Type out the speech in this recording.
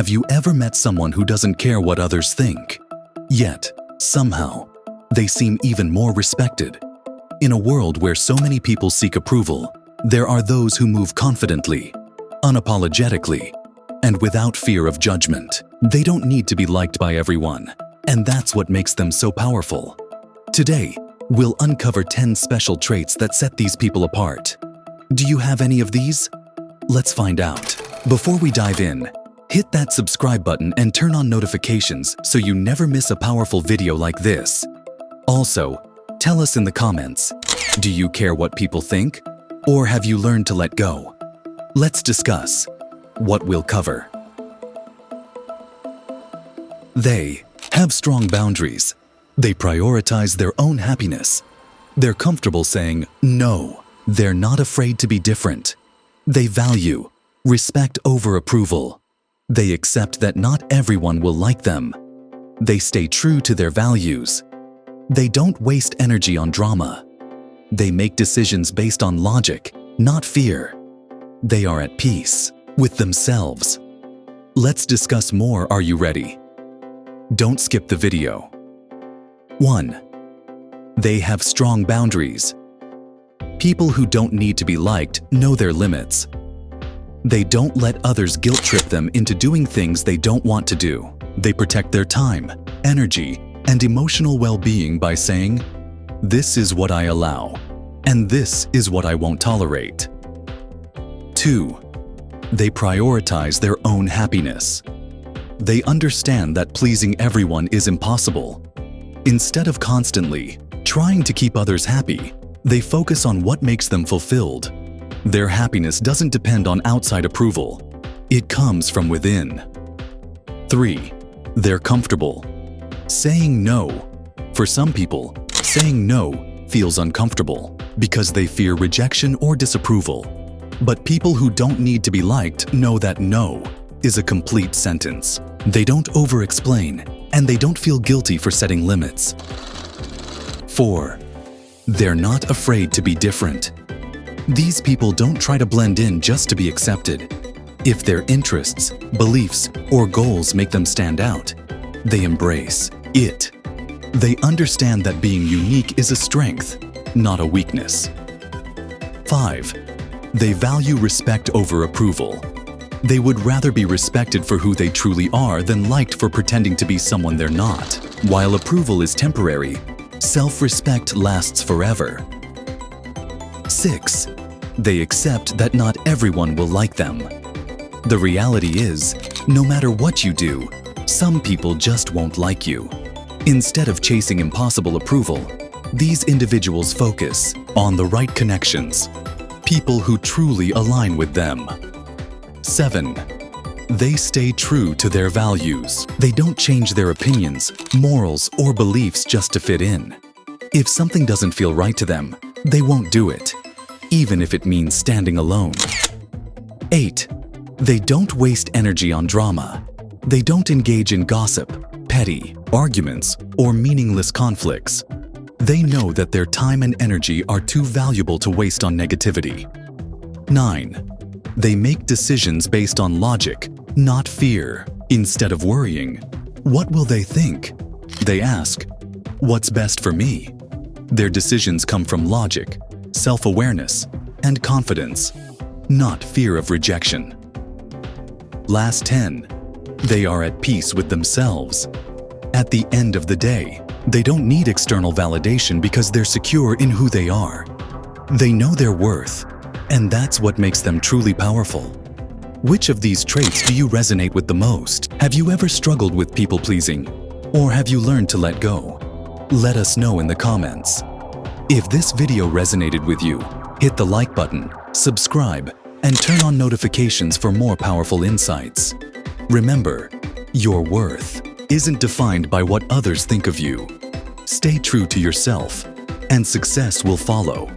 Have you ever met someone who doesn't care what others think? Yet, somehow, they seem even more respected. In a world where so many people seek approval, there are those who move confidently, unapologetically, and without fear of judgment. They don't need to be liked by everyone, and that's what makes them so powerful. Today, we'll uncover 10 special traits that set these people apart. Do you have any of these? Let's find out. Before we dive in, hit that subscribe button and turn on notifications so you never miss a powerful video like this. Also, tell us in the comments, do you care what people think? Or have you learned to let go? Let's discuss what we'll cover. They have strong boundaries. They prioritize their own happiness. They're comfortable saying no. They're not afraid to be different. They value respect over approval. They accept that not everyone will like them. They stay true to their values. They don't waste energy on drama. They make decisions based on logic, not fear. They are at peace with themselves. Let's discuss more. Are you ready? Don't skip the video. 1. They have strong boundaries. People who don't need to be liked know their limits. They don't let others guilt trip them into doing things they don't want to do. They protect their time, energy, and emotional well-being by saying, "This is what I allow, and this is what I won't tolerate." 2. They prioritize their own happiness. They understand that pleasing everyone is impossible. Instead of constantly trying to keep others happy, they focus on what makes them fulfilled. Their happiness doesn't depend on outside approval. It comes from within. 3. They're comfortable saying no. For some people, saying no feels uncomfortable because they fear rejection or disapproval. But people who don't need to be liked know that no is a complete sentence. They don't over-explain, and they don't feel guilty for setting limits. 4. They're not afraid to be different. These people don't try to blend in just to be accepted. If their interests, beliefs, or goals make them stand out, they embrace it. They understand that being unique is a strength, not a weakness. 5. They value respect over approval. They would rather be respected for who they truly are than liked for pretending to be someone they're not. While approval is temporary, self-respect lasts forever. 6. They accept that not everyone will like them. The reality is, no matter what you do, some people just won't like you. Instead of chasing impossible approval, these individuals focus on the right connections, people who truly align with them. 7. They stay true to their values. They don't change their opinions, morals, or beliefs just to fit in. If something doesn't feel right to them, they won't do it, even if it means standing alone. 8. They don't waste energy on drama. They don't engage in gossip, petty arguments, or meaningless conflicts. They know that their time and energy are too valuable to waste on negativity. 9. They make decisions based on logic, not fear. Instead of worrying, "What will they think?" they ask, "What's best for me?" Their decisions come from logic, self-awareness, and confidence, not fear of rejection. Last 10. They are at peace with themselves. At the end of the day, they don't need external validation because they're secure in who they are. They know their worth, and that's what makes them truly powerful. Which of these traits do you resonate with the most? Have you ever struggled with people-pleasing? Or have you learned to let go? Let us know in the comments. If this video resonated with you, hit the like button, subscribe, and turn on notifications for more powerful insights. Remember, your worth isn't defined by what others think of you. Stay true to yourself, and success will follow.